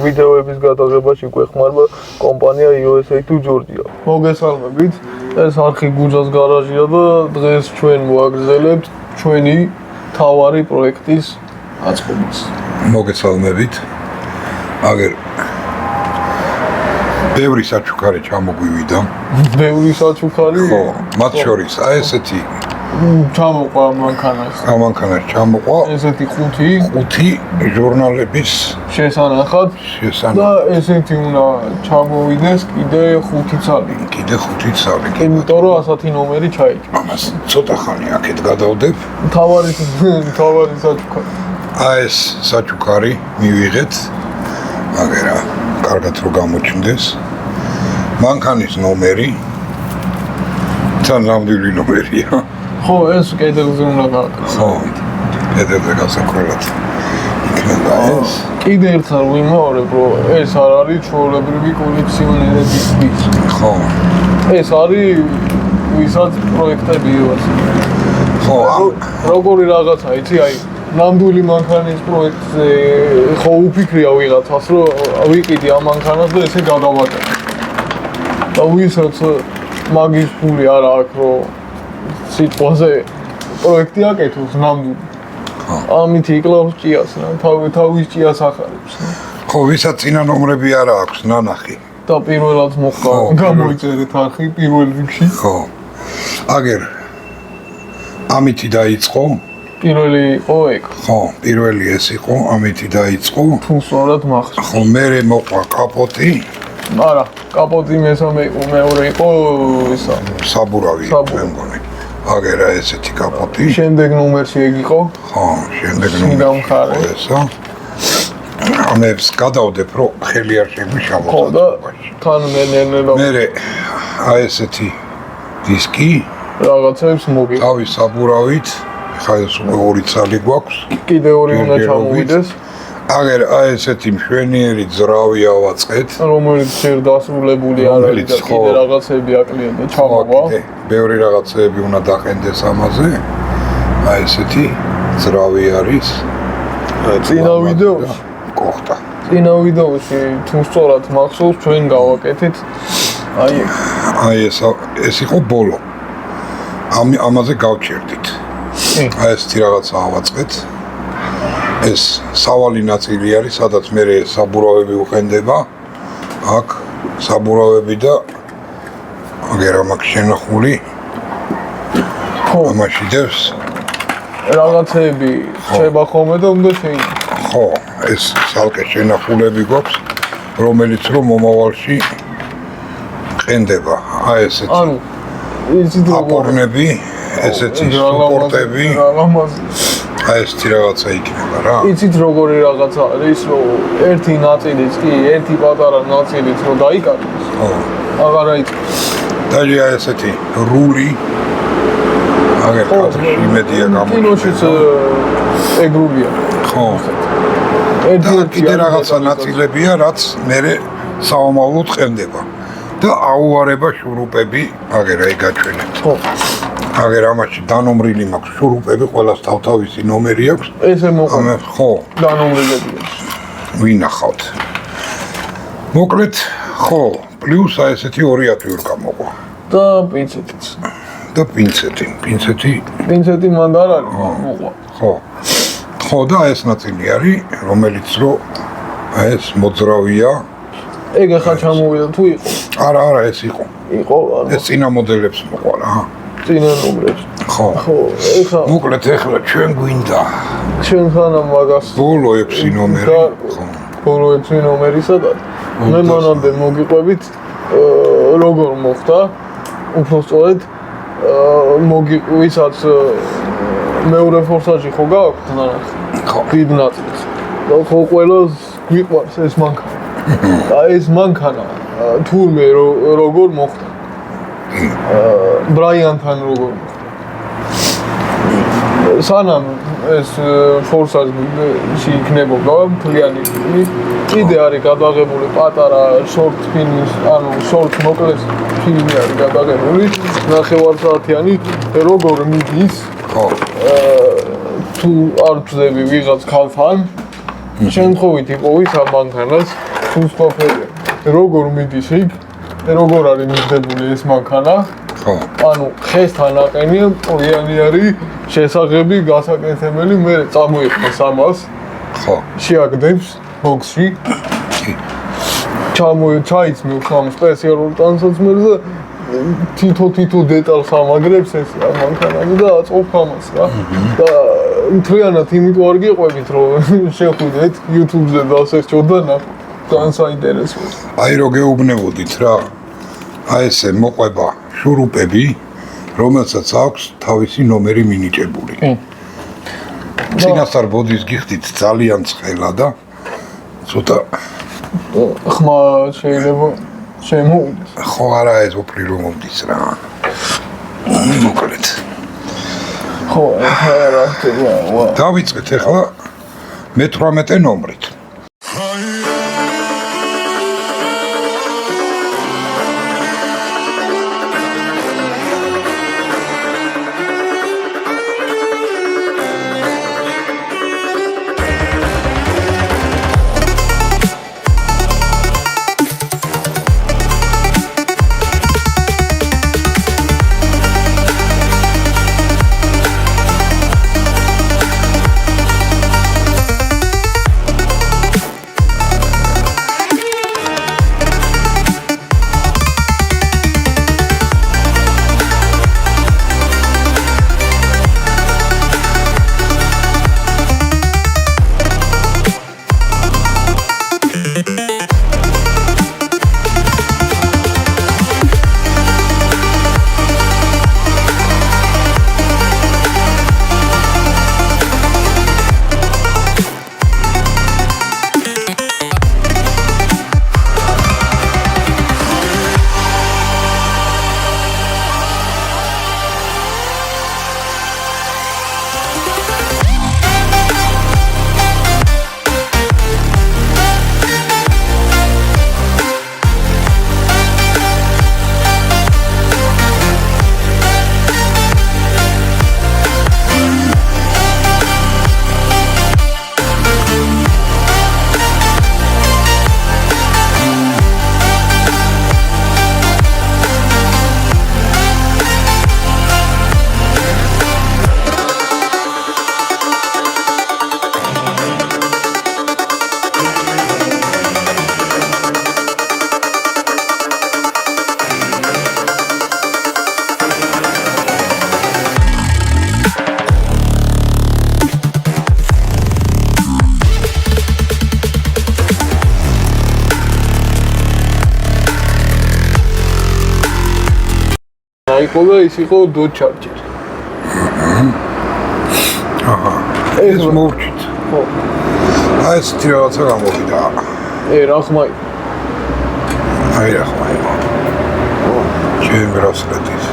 ვიდეოების გადაღებაში გვეხმარება კომპანია USA to Georgia. მოგესალმებით, ეს არხი გუჯას გარაჟია და დღეს ჩვენ მოაგრძელებთ ჩვენი თავარი პროექტის აწყობას. მოგესალმებით. აგერ ბევრი საჩუქარი ჩამოგვივიდა. ბევრი საჩუქარი? ხო, მათ შორის აი ესეთი ჩამოყვა მანქანას. ამანქანას ჩამოყვა. ესეთი ხუთი ჟურნალების შესანახად და ესეთი უნდა ჩამოვიდეს კიდე 5 ცალი. კიდე 5 ცალი. იმიტომ რომ ასეთი ნომერი ჩაიჭრა. ამას ცოტა ხანი აქეთ გადავდებ. თავარი საჩუქარი. აი ეს საჩუქარი მივიღეთ. აგერა კარგად რო გამოჩნდეს. მანქანის ნომერი თან ნამდვილი ნომერია. ხო, ეს კედელზე უნდა გააკეთოს. ხო, კედელზე გასაკროლად. იქნება ეს. კიდე ერთხელ ვიმეორებ, რომ ეს არ არის ჩვეულებრივი კოლექციონერების ბიჭ. ხო. ეს არის ვისაც პროექტები ევას. ხო, როგორი რაღაცა, იცი, აი ნამდვილი მანქანის პროექტზე ხო უფიქრია ვიღაცას, რომ ვიყიდი ამ მანქანას და ესე გადავაკეთე. და ვისაც მაგის ფული არ აქვს, რომ სიტყვაზე პროექტი აკეთოს ნამდვილი. ამით იკლავს ჭიას, თავის ჭიას ახარებს. ხო, ვისაც წინა ნომრები არ აქვს, ნანახი. და პირველად მოხდა, გამოიწერეთ არხი პირველ რიგში. ხო. აგერ ამითი დაიწყო. პირველი იყო ეგ. ხო, პირველი ეს იყო, ამითი დაიწყო. თუ სწორად მახსოვს. ხო, მერე მოყვა კაპოტი. არა, კაპოტი მესამე იყო, მეორე იყო ისა. საბურავი, მე მგონი. აგერა ესეთი კაპოტი. შემდეგ ნომერში ეგ იყო. ხო, შემდეგ ნომერში. ესა. ამებს გადავდებ, რომ ხელი არ შეგვიშალოს. ხო, და თან მენერნელა. მერე აი ესეთი დისკი. რაღაცებს მოგიყვა. თავის საბურავით. ხა ეს ორი ცალი გვაქვს. კიდე ორი უნდა ჩამოვიდეს. აგერ აი ესეთი მშვენიერი ძრავი ავაწყეთ. რომელიც ჯერ დასრულებული არ არის და კიდე რაღაცები აკლია და ჩამოვა. ბევრი რაღაცები უნდა დაყენდეს ამაზე. აი ესეთი ძრავი არის. წინა ვიდეოში გოხდა. წინა ვიდეოში თუ სწორად მახსოვს ჩვენ გავაკეთეთ. აი ეს იყო ბოლო. ამაზე გავჩერდით. აი ესეთი რაღაცა ავაწყეთ. ეს სავალი ნაწილი არის, სადაც მე საბურავები უყენდება. აქ საბურავები და აგერა მაქვს შენახული. ხო, ამაში დევს რაღაცები შეება ხოლმე და უნდა შეიჭრა. ხო, ეს სალკე შენახულები გვაქვს, რომელიც რომ მომავალში ყენდება. აი ესეთი. ანუ იცით აპორნები, ესეთი სუპორტები. აი ესეთი რაღაცა იქნება რა. იცით როგორი რაღაცა არის, რომ ერთი ნაწილიც კი, ერთი პატარა ნაწილიც რომ დაიკარგოს. ხო. აღარ აიწყოს. დაჟე აი ესეთი რული. აგერ კადრში იმედია გამოჩნდება. კინოშიც ეგრულია. ხო. კიდე რაღაცა ნაწილებია, რაც მე საომავლოდ ყენდება. და აუარება შურუპები, აგერ აი გაჩვენებთ. ხო. აგერ ამაში დანომრილი მაქვს შურუპები, ყველას თავთავისი ნომერი აქვს. ესე მოყვა. ხო. დანომრილებია. ვინახავთ. მოკლედ, ხო, პლუს აი ესეთი ორი ატვირკა მოყვა. და პინცეტიც. და პინცეტი. პინცეტი მანდ არ არის მოყვა. ხო. ხო და ეს ნაწილი არის, რომელიც რო აი ეს მოძრავია. ეგ ახლა ჩამოვიდა თუ იყო? არა, ეს იყო. იყო, ეს წინა მოდელებს მოყვა რა. წინა ნომრებს. ხო. ხო, ეხლა მოკლედ ეხლა ჩვენ გვინდა ჩვენ ხანამ მაგას ბოლო 6 ნომერი. ხო. ბოლო 6 ნომერისა და მე მანამდე მოგიყვებით როგორ მოხდა უფრო სწორედ ვისაც მეორე ფორსაჟი ხო გააქვთ ნახე. ხო. დიდ ნაწილს. და ხო ყველას გვიყვარს ეს მანქანა. და ეს მანქანა თურმე როგორ მოხდა? ბრაიანთან როგორ მოხდა? სანამ ეს ფორსაჟი იქნებოდა მთლიანი კიდე არის გადაღებული პატარა შორტ ფილმის, ანუ შორტ მოკლეს ფილმი არის გადაღებული ნახევარსაათიანი როგორ მიდის ხო. თუ არ ვწდები ვიღაც ქალთან შემთხვევით იპოვის ამ მანქანას სუსტოფერია. როგორ მიდის იქ? როგორ არის მიღებული ეს მანქანა? ხო. ანუ ხესთან აყენია, პორიანი არის შესაღები, გასაკეთებელი, მე წამოიხმეს ამას. ხო. შეაგდებს ბოქსში. ჩაიცმევს ამ სპეციალურ ტანსაცმელს და თითო დეტალს ამაგრებს ეს მანქანაზე და აწყობს ამას რა. და მთლიანად იმიტომ არ გიყვებით რომ შეხვიდეთ YouTube-ზე დასერჩოთ და ძალიან საინტერესოა. აი რო გეუბნებოდით რა. აი ესე მოყვება შურუპები, რომელსაც აქვს თავისი ნომერი მინიჭებული. წინასწარ ბოდის გიხდით ძალიან ცხელა და ცოტა ხმა შეიძლება შემოვიდეს. ხო არა ეს უფრი რომ მომდის რა. მოკლედ. ხო, რა ხდება? დავიწყეთ ახლა მე-18 ნომრით. აიყო ის იყო დო ჩარჯერი. აჰა. ეს მოვჭით. ხო. აი ეს რაღაცა გამოვიდა. რა ხმა? აი რა ხმა. ჩემ ბრასლეტის.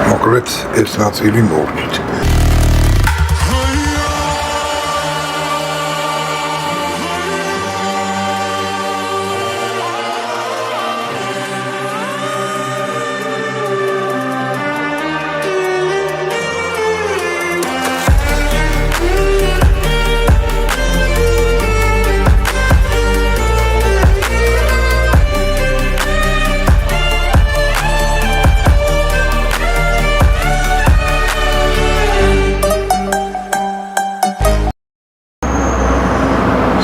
მოკლედ ეს ნაწილი მოვჭით.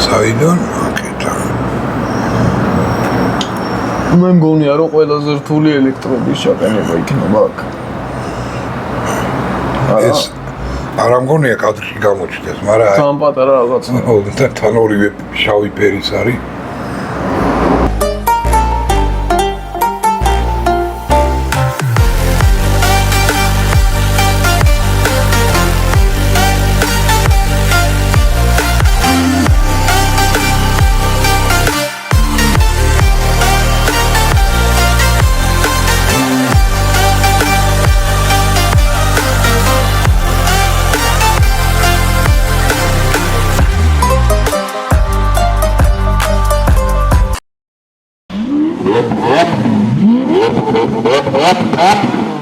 საიდან აკეთა? მე მგონია რომ ყველაზე რთული ელექტრობის ჩაყენება იქნება აქ. ეს არ ამგონია კადრში გამოჩნდეს, მაგრამ ძალიან პატარა რაღაცა. და თან ორივე შავი ფერის არის. What?